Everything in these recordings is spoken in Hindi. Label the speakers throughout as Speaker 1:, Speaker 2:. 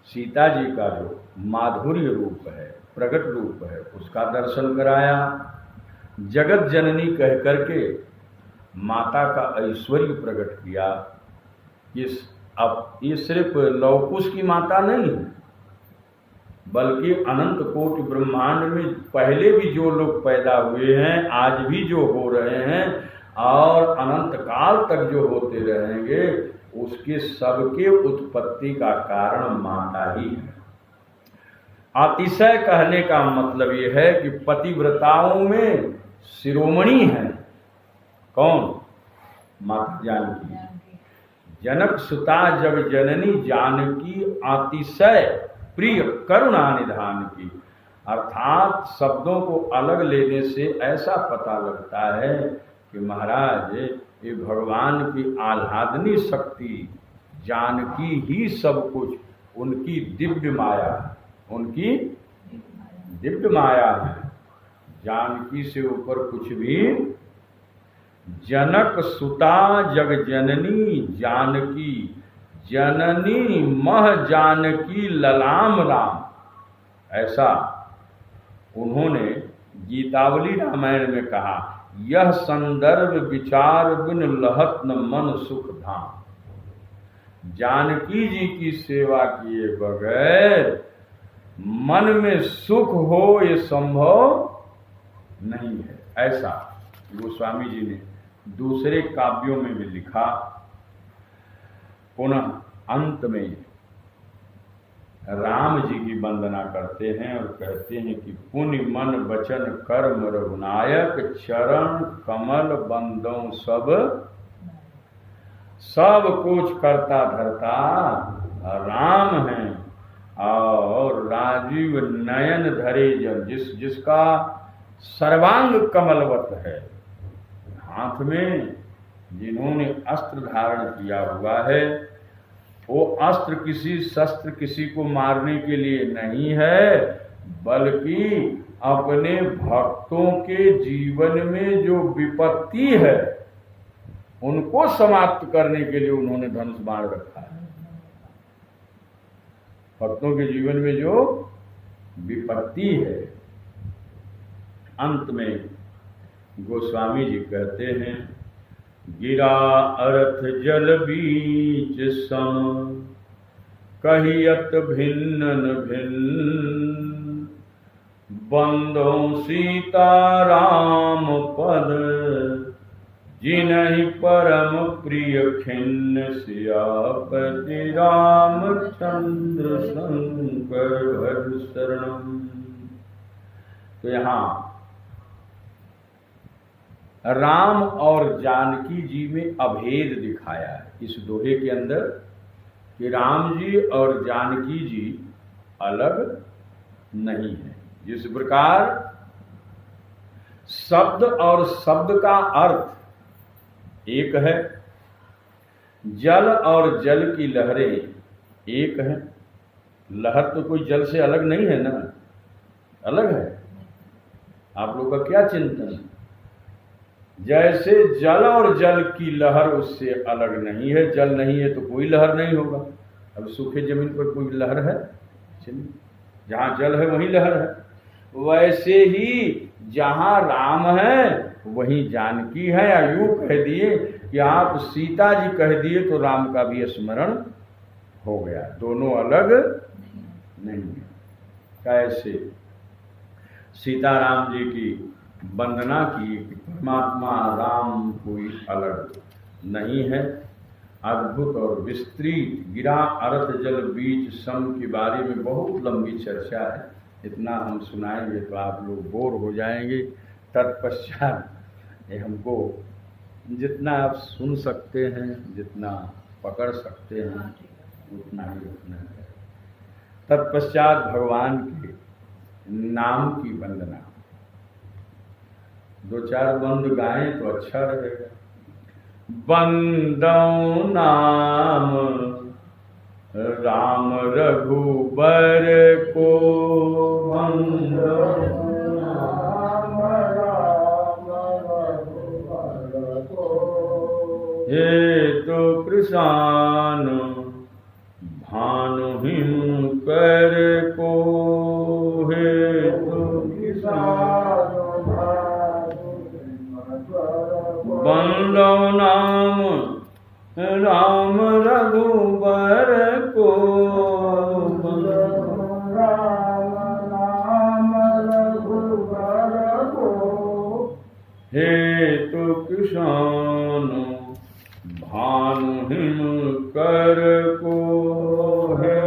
Speaker 1: सीता जी का जो माधुर्य रूप है, प्रकट रूप है, उसका दर्शन कराया। जगत जननी कह करके माता का ऐश्वर्य प्रकट किया। अब ये सिर्फ लौकुश की माता नहीं है, बल्कि अनंत कोटि ब्रह्मांड में पहले भी जो लोग पैदा हुए हैं, आज भी जो हो रहे हैं और अनंत काल तक जो होते रहेंगे, उसके सबके उत्पत्ति का कारण माता ही है। अतिशय कहने का मतलब ये है कि पतिव्रताओं में शिरोमणि है कौन? माता जानकी। जनक सुता जग जननी जानकी अतिशय प्रिय करुणा निधान की। अर्थात शब्दों को अलग लेने से ऐसा पता लगता है कि महाराज ये भगवान की आह्लादनी शक्ति जानकी ही सब कुछ, उनकी दिव्य माया, उनकी दिव्य माया है। जानकी से ऊपर कुछ भी। जनक सुता जग जननी जानकी, जननी मह जानकी ललाम राम। ऐसा उन्होंने गीतावली रामायण में कहा, यह संदर्भ विचार बिन लहत न मन सुख धाम। जानकी जी की सेवा किए बगैर मन में सुख हो ये संभव नहीं है। ऐसा गोस्वामी जी ने दूसरे काव्यों में भी लिखा। पुनः अंत में राम जी की वंदना करते हैं और कहते हैं कि पुण्य मन वचन कर्म रघुनायक, चरण कमल बंदों सब कुछ करता धरता राम है। और राजीव नयन धरे जन, जिसका सर्वांग कमलवत है, हाथ में जिन्होंने अस्त्र धारण किया हुआ है, वो अस्त्र किसी शस्त्र किसी को मारने के लिए नहीं है, बल्कि अपने भक्तों के जीवन में जो विपत्ति है उनको समाप्त करने के लिए उन्होंने धनुष बाण रखा है। भक्तों के जीवन में जो विपत्ति है। अंत में गोस्वामी जी कहते हैं, गिरा अर्थ जल बीच सम, कहियत भिन्न भिन्न, बंदों सीता राम पद, जिन्हि परम प्रिय खिन्न, सियापति रामचंद्र शंकर भज शरणम। तो यहाँ राम और जानकी जी में अभेद दिखाया है इस दोहे के अंदर, कि राम जी और जानकी जी अलग नहीं है। जिस प्रकार शब्द और शब्द का अर्थ एक है, जल और जल की लहरें एक हैं। लहर तो कोई जल से अलग नहीं है ना, अलग है। आप लोग का क्या चिंतन है? जैसे जल और जल की लहर उससे अलग नहीं है, जल नहीं है तो कोई लहर नहीं होगा। अब सूखे जमीन पर कोई लहर है? जहाँ जल है वहीं लहर है। वैसे ही जहाँ राम है वहीं जानकी है। या यूं कह दिए कि आप सीता जी कह दिए तो राम का भी स्मरण हो गया, दोनों अलग नहीं है। कैसे सीताराम जी की वंदना की कि परमात्मा राम कोई अलग नहीं है। अद्भुत और विस्तृत गिरा अर्थ जल बीच सम के बारे में बहुत लंबी चर्चा है, इतना हम सुनाएंगे तो आप लोग बोर हो जाएंगे। तत्पश्चात हमको जितना आप सुन सकते हैं, जितना पकड़ सकते हैं, उतना ही रखना है। तत्पश्चात भगवान के नाम की वंदना, दो चार बंद गाएं तो अच्छा रहेगा। बंदौ नाम राम रघुबर को, बंदौ नाम राम रघुबर को, हे तो कृष्ण भान भानु हिम कर को है तो बंदो नाम राम रघुबर को हे तो किसान भानु हिम कर को है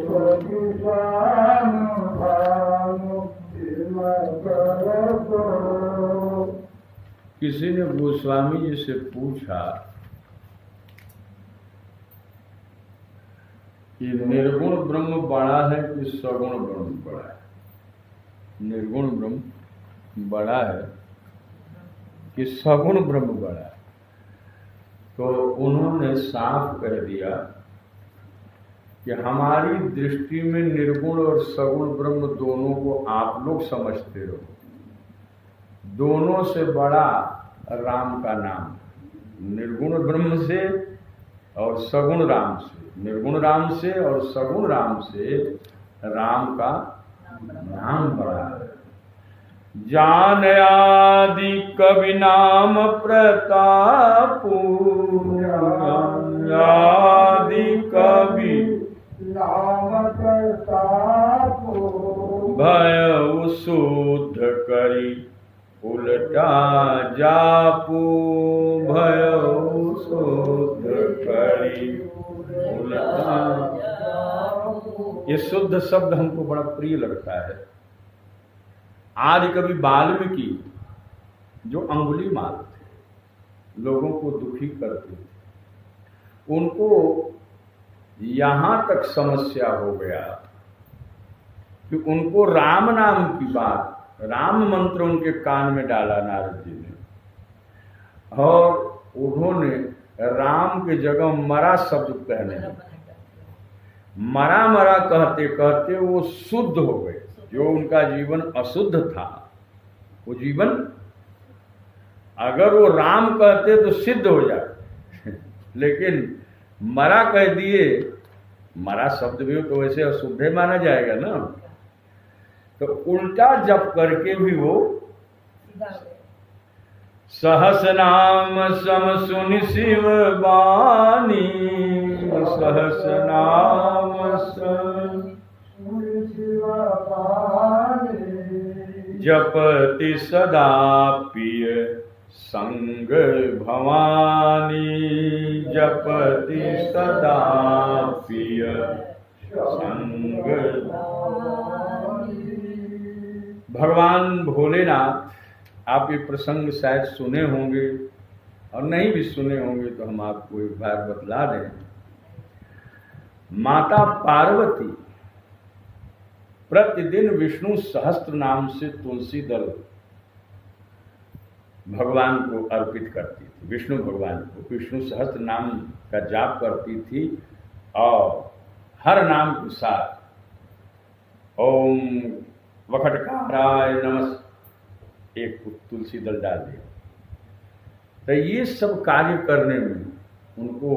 Speaker 1: तो किसान भानु हिम कर को। किसी ने गोस्वामी जी से पूछा कि निर्गुण ब्रह्म बड़ा है कि सगुण ब्रह्म बड़ा है? निर्गुण ब्रह्म बड़ा है कि सगुण ब्रह्म बड़ा है? तो उन्होंने साफ कह दिया कि हमारी दृष्टि में निर्गुण और सगुण ब्रह्म दोनों को आप लोग समझते रहो, दोनों से बड़ा राम का नाम, निर्गुण ब्रह्म से और सगुण राम से, निर्गुण राम से और सगुण राम से राम का नाम बड़ा है। जान आदि कवि नाम प्रताप, आदि कवि नाम प्रताप, भय शुद्ध करी उल्टा जापू, भय शुद्ध करी उल्टा। ये शुद्ध शब्द हमको बड़ा प्रिय लगता है। आदि कवि वाल्मीकि जो अंगुली मार थे, लोगों को दुखी करते थे, उनको यहां तक समस्या हो गया कि उनको राम नाम की बात, राम मंत्र उनके कान में डाला नारद जी ने, और उन्होंने राम के जगह मरा शब्द कहने लगे। मरा मरा कहते कहते वो शुद्ध हो गए। जो उनका जीवन अशुद्ध था, वो जीवन अगर वो राम कहते तो सिद्ध हो जाए, लेकिन मरा कह दिए, मरा शब्द भी हो तो वैसे अशुद्ध माना जाएगा ना, तो उल्टा जप करके भी वो सहस नाम सम सुनि शिव बानी, सहस नाम सम जपति सदा पिय संग भवानी, जपति सदा पिय संग। भगवान भोलेनाथ, आप ये प्रसंग शायद सुने होंगे और नहीं भी सुने होंगे तो हम आपको एक बार बतला दें। माता पार्वती प्रतिदिन विष्णु सहस्त्र नाम से तुलसी दल भगवान को अर्पित करती थी। विष्णु भगवान को विष्णु सहस्त्र नाम का जाप करती थी और हर नाम के साथ ओम वखटकाराय नमः एक तुलसी दल डाल दिया। तो ये सब कार्य करने में उनको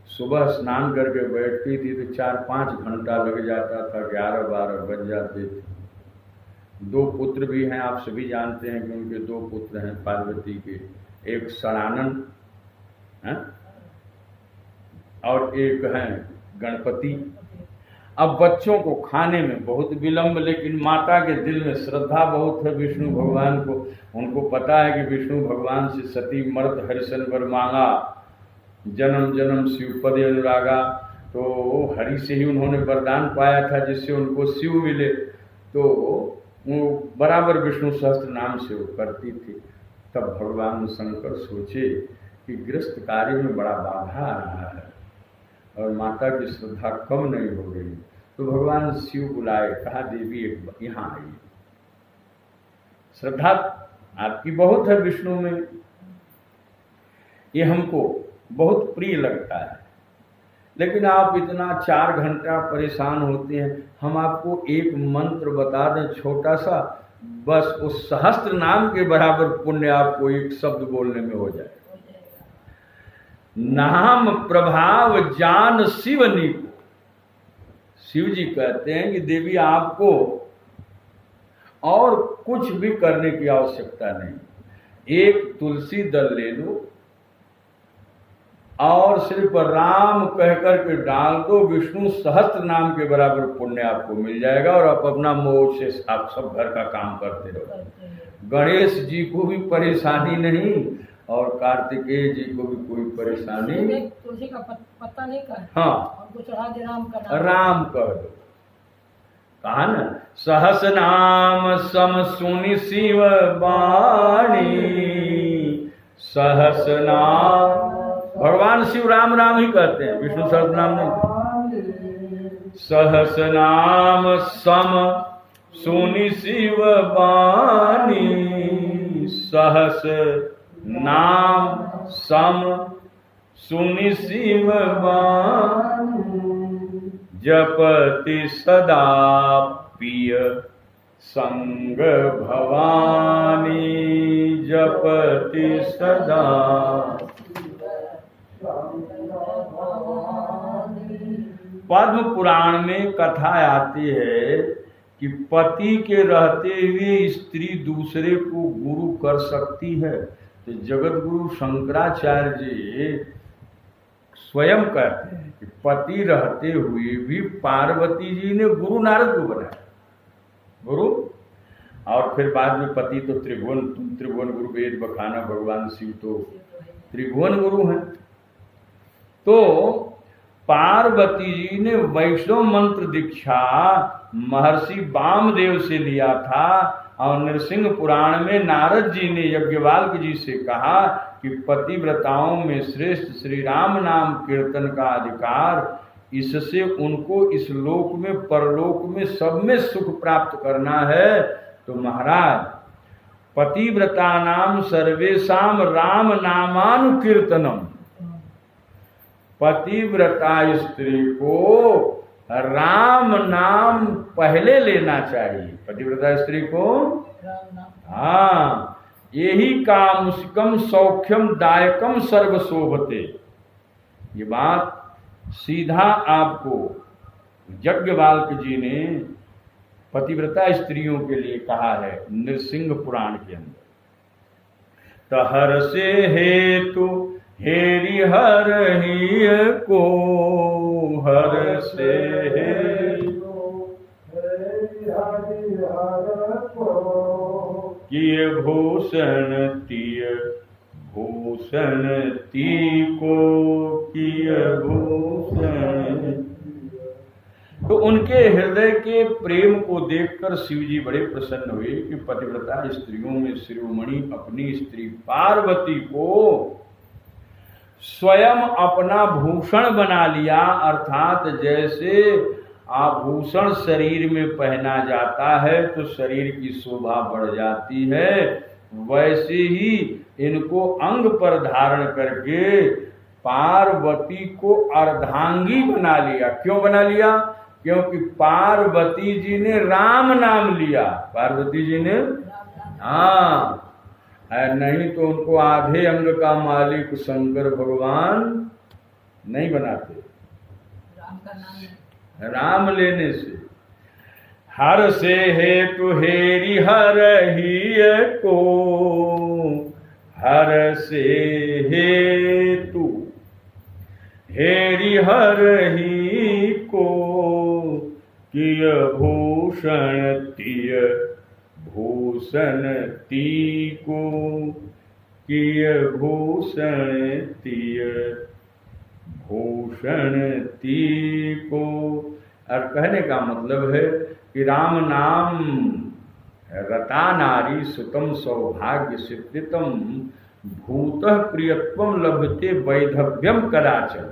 Speaker 1: सुबह स्नान करके बैठती थी तो 4-5 घंटा लग जाता था, 11-12 बज जाते थे। 2 पुत्र भी हैं, आप सभी जानते हैं कि उनके 2 पुत्र हैं पार्वती के, एक सनानन है और एक हैं गणपति। अब बच्चों को खाने में बहुत विलंब, लेकिन माता के दिल में श्रद्धा बहुत है विष्णु भगवान को। उनको पता है कि विष्णु भगवान से सती मर्त हरिशन वर मांगा, जन्म जन्म शिव पद अनुरागा, तो हरि से ही उन्होंने वरदान पाया था जिससे उनको शिव मिले। तो वो बराबर विष्णु सहस्त्र नाम से वो करती थी। तब भगवान शंकर सोचे कि गृहस्थ कार्य में बड़ा बाधा आ रहा है और माता की श्रद्धा कम नहीं हो गई। तो भगवान शिव बुलाए, कहा देवी एक यहाँ आइए, श्रद्धा आपकी बहुत है विष्णु में, ये हमको बहुत प्रिय लगता है, लेकिन आप इतना 4 घंटा परेशान होते हैं, हम आपको एक मंत्र बता दें छोटा सा, बस उस सहस्त्र नाम के बराबर पुण्य आपको एक शब्द बोलने में हो जाए। नाम प्रभाव जान शिव नीक, शिव जी कहते हैं कि देवी आपको और कुछ भी करने की आवश्यकता नहीं, एक तुलसी दल ले लो और सिर्फ राम कह करके डाल दो, विष्णु सहस्त्र नाम के बराबर पुण्य आपको मिल जाएगा और आप अपना मोह से आप सब घर का काम करते रहो। गणेश जी को भी परेशानी नहीं और कार्तिकेय जी को भी कोई परेशानी।
Speaker 2: तुलसी का पत्ता नहीं कर,
Speaker 1: हाँ,
Speaker 2: उनको चढ़ा दे, राम का नाम,
Speaker 1: राम कह दो। कहा ना, सहस नाम सम सुनि शिव बाणी, सहस नाम, भगवान शिव राम राम ही कहते हैं, विष्णु सहस्त्र नाम नहीं। सहस नाम सम सुनि शिव बानी, सहस नाम सम सुनि शिव बानी, जपति सदा पिय संग भवानी, जपति सदा। पद्म पुराण में कथा आती है कि पति के रहते हुए स्त्री दूसरे को गुरु कर सकती है। तो जगत गुरु शंकराचार्य जी स्वयं कहते हैं कि पति रहते हुए भी पार्वती जी ने गुरु नारद को बनाया गुरु, और फिर बाद में पति तो त्रिभुवन गुरु वेद बखाना, भगवान शिव तो त्रिभुवन गुरु हैं। तो पार्वती जी ने वैष्णव मंत्र दीक्षा महर्षि वामदेव से लिया था और नृसिंह पुराण में नारद जी ने यज्ञवाल्क जी से कहा कि पतिव्रताओं में श्रेष्ठ श्री राम नाम कीर्तन का अधिकार, इससे उनको इस लोक में परलोक में सब में सुख प्राप्त करना है। तो महाराज, पतिव्रता नाम सर्वेशाम राम नामानुकीर्तनम, पतिव्रता स्त्री को राम नाम पहले लेना चाहिए। पतिव्रता स्त्री को
Speaker 2: राम नाम,
Speaker 1: हाँ, यही कामुष्कम सौख्यम दायकम सर्वशोभते। ये बात सीधा आपको यज्ञवाल्क जी ने पतिव्रता स्त्रियों के लिए कहा है नृसिंह पुराण के अंदर। तहर से हेतु हेरि हर ही को, हर से किए भूषण तिय, भूषण ती को किए भूषण। तो उनके हृदय के प्रेम को देखकर शिव जी बड़े प्रसन्न हुए कि पतिव्रता स्त्रियों में शिरोमणि अपनी स्त्री पार्वती को स्वयं अपना भूषण बना लिया। अर्थात जैसे आभूषण शरीर में पहना जाता है तो शरीर की शोभा बढ़ जाती है, वैसे ही इनको अंग पर धारण करके पार्वती को अर्धांगी बना लिया। क्यों बना लिया? क्योंकि पार्वती जी ने राम नाम लिया। पार्वती जी ने, हाँ, नहीं तो उनको आधे अंग का मालिक शंकर भगवान नहीं बनाते।
Speaker 2: राम का नाम,
Speaker 1: राम लेने से। हर से हेतु हेरि हर ही को, हर से हेतु हेरि हर ही को किय भूषण तिय, भूषण ती को किय भूषण तिय, भूषण ती को। और कहने का मतलब है कि राम नाम रता नारी सुतम सौभाग्य सिद्धितम भूतः प्रियत्वम लभते वैधव्यम कदाचन।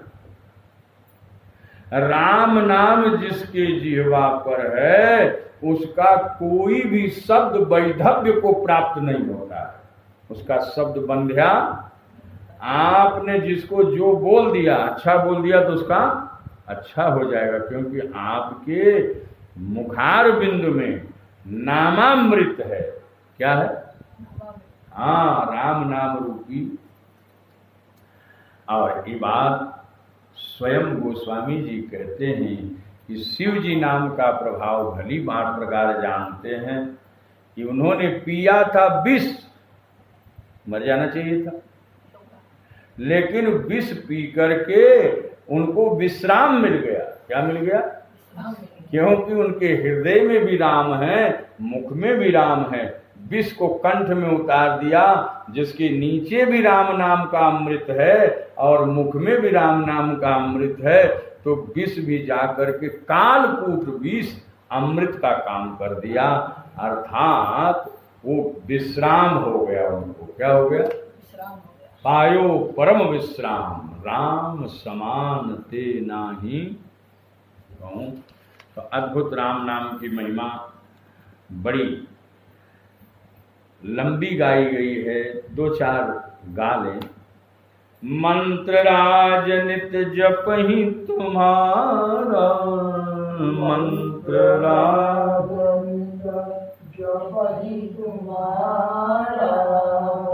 Speaker 1: राम नाम जिसके जिह्वा पर है उसका कोई भी शब्द वैधव्य को प्राप्त नहीं होता है, उसका शब्द बंध्या। आपने जिसको जो बोल दिया, अच्छा बोल दिया तो उसका अच्छा हो जाएगा, क्योंकि आपके मुखार बिंदु में नामामृत है। क्या है? हाँ, राम नाम रूपी। और ये बात स्वयं गोस्वामी जी कहते हैं कि शिव जी नाम का प्रभाव भली भांति प्रकार जानते हैं कि उन्होंने पिया था विष, मर जाना चाहिए था, लेकिन विष पी करके उनको विश्राम मिल गया। क्या मिल गया?
Speaker 2: राम मिल गया।
Speaker 1: क्योंकि उनके हृदय में भी राम है, मुख में भी राम है। विष को कंठ में उतार दिया, जिसके नीचे भी राम नाम का अमृत है और मुख में भी राम नाम का अमृत है, तो विष भी जाकर के कालकूट विष अमृत का काम कर दिया। अर्थात वो विश्राम हो गया उनको। क्या हो गया?
Speaker 2: विश्राम हो गया।
Speaker 1: पायो परम विश्राम, राम समान ते नाही कहूं। तो अद्भुत राम नाम की महिमा बड़ी लंबी गाई गई है, दो चार गा लें। मंत्र राज नित जपहि तुम्हारा, मंत्र राज
Speaker 2: जपहि तुम्हारा,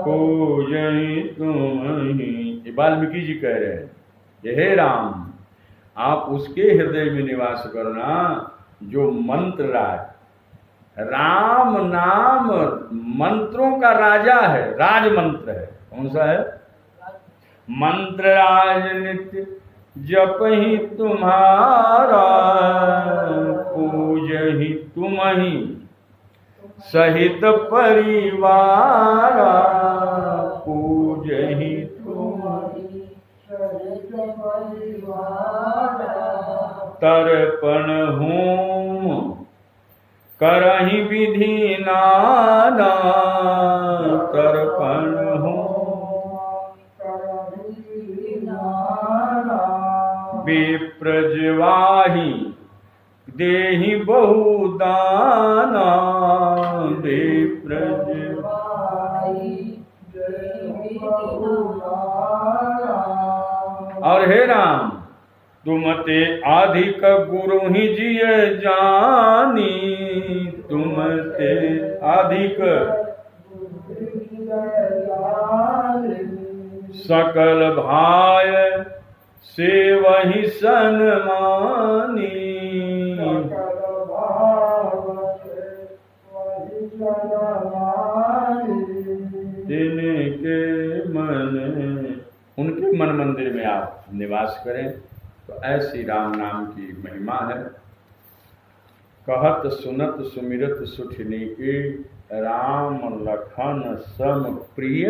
Speaker 1: पूजहि तुम्हि। ये वाल्मीकि जी कह रहे हैं, ये हे राम, आप उसके हृदय में निवास करना जो मंत्र राज, राम नाम मंत्रों का राजा है, राज मंत्र है। कौन सा है? मंत्र राज नित्य जपहि तुम्हारा, पूजहि तुम्हि सहित परिवारा, पूजहि तुम्हि तर्पण होम करहि विधि नाना, तर्पण विप्रजवाहि देहि बहुदाना, विप्रजवाहि। और हे राम, तुम ते अधिक गुरु ही जिय जानी, तुम ते अधिक सकल भाय से वही सन्मानी, जिनके मन, उनके मन मंदिर में आप निवास करें। तो ऐसी राम नाम की महिमा है। कहत सुनत सुमिरत सुठनीके, राम लखन सम प्रिय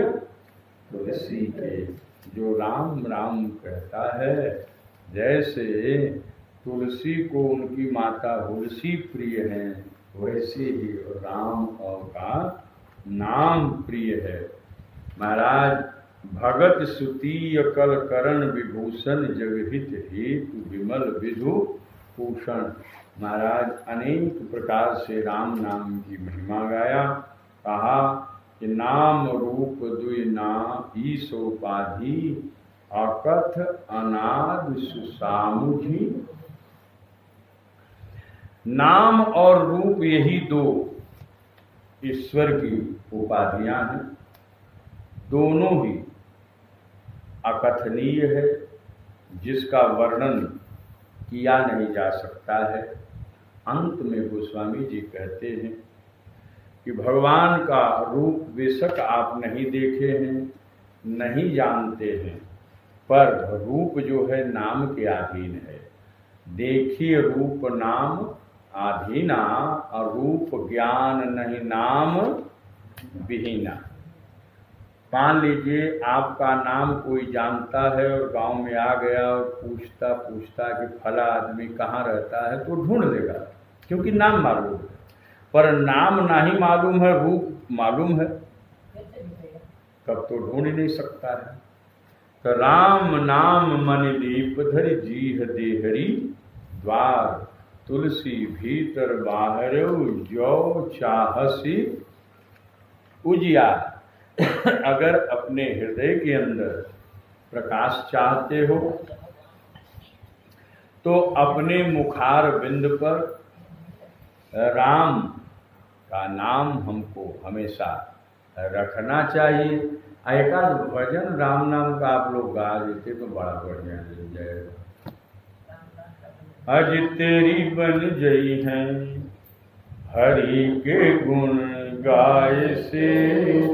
Speaker 1: तुलसी के। जो राम राम कहता है, जैसे तुलसी को उनकी माता तुलसी प्रिय है, वैसे ही राम और का नाम प्रिय है। महाराज, भगत सुतीय कल करण विभूषण, जगहित हेतु विमल विधु भूषण। महाराज अनेक प्रकार से राम नाम की महिमा गाया। कहा कि नाम रूप दुई नाम ईशोपाधि, अकथ अनाद सुसामुझी। नाम और रूप यही दो ईश्वर की उपाधियां हैं। दोनों ही अकथनीय है, जिसका वर्णन किया नहीं जा सकता है। अंत में गोस्वामी जी कहते हैं कि भगवान का रूप बेशक आप नहीं देखे हैं, नहीं जानते हैं, पर रूप जो है नाम के अधीन है। देखिए रूप नाम आधीना, और रूप ज्ञान नहीं नाम विहीना। मान लीजिए आपका नाम कोई जानता है और गांव में आ गया और पूछता पूछता कि फला आदमी कहाँ रहता है, तो ढूंढ लेगा, क्योंकि नाम मालूम है। पर नाम नहीं मालूम है, रूप मालूम है, तब तो ढूंढ ही नहीं सकता है। तो राम नाम मन दीप धरि, जीह देहरी द्वार, तुलसी भीतर बाहर जो चाहसी उजियार। अगर अपने हृदय के अंदर प्रकाश चाहते हो, तो अपने मुखार बिंद पर राम का नाम हमको हमेशा रखना चाहिए। एकाध भजन राम नाम का आप लोग गा देते तो बड़ा बढ़िया मिल जाएगा। अज तेरी बन जई हैं हरि के गुण गाय से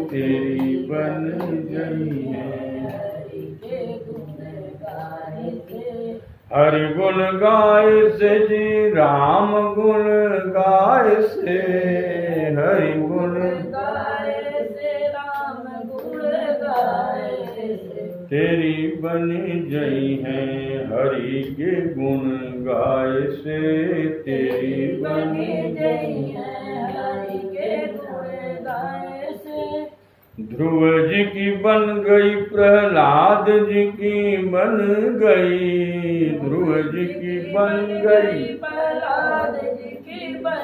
Speaker 1: तेरी बन जई हैं।
Speaker 2: हरि के गुण गाए से,
Speaker 1: हरि गुण गाय से जी राम गुण गाय से, हरि गुण
Speaker 2: गाए से राम गुण गाए से,
Speaker 1: तेरी बन जई हैं हरि के गुण गाय से तेरी बन
Speaker 2: बनी जई है हरि के गुण गाए से।
Speaker 1: ध्रुव जी की बन गई प्रहलाद जी की बन गई, ध्रुव जी की बन गई
Speaker 2: प्रहलाद जी की बन